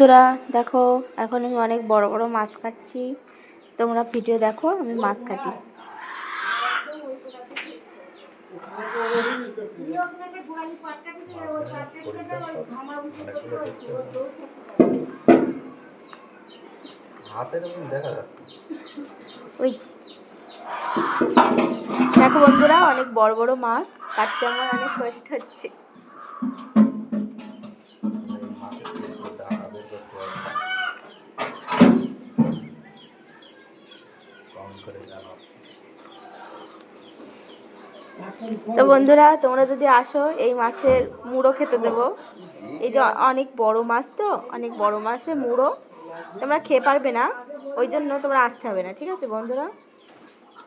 বন্ধুরা দেখো, এখন আমি অনেক বড় বড় মাছ কাটছি। তোমরা ভিডিও দেখো, আমি মাছ কাটি। ওই দেখো বন্ধুরা, অনেক বড় বড় মাছ কাটতে আমার অনেক কষ্ট হচ্ছে। তো বন্ধুরা, তোমরা যদি আসো, এই মাছের মুড়ো খেতে দেবো। এই যে অনেক বড় মাছ, তো অনেক বড় মাছের মুড়ো তোমরা খেয়ে পারবে না, ওই জন্য তোমরা আসতে হবে না, ঠিক আছে বন্ধুরা?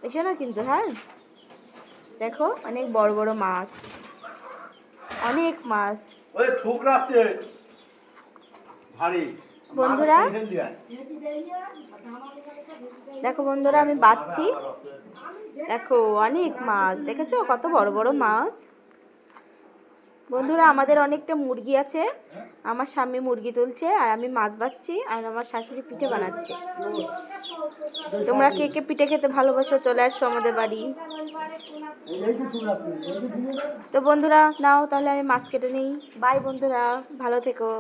এসো না কিন্তু, হ্যাঁ। দেখো, অনেক বড় বড় মাছ, অনেক মাছ। বন্ধুরা দেখো, বন্ধুরা আমি বাচ্ছি। দেখো, অনেক মাছ, দেখেছো কত বড় বড় মাছ। বন্ধুরা, আমাদের অনেকটা মুরগি আছে। আমার স্বামী মুরগি তুলছে, আর আমি মাছ বাচ্ছি, আর আমার শাশুড়ি পিঠে বানাচ্ছে। তোমরা কে কে পিঠে খেতে ভালোবাসো, চলে আসো আমাদের বাড়ি। তো বন্ধুরা নাও, তাহলে আমি মাছ কেটে নিই। বাই বন্ধুরা, ভালো থেকো।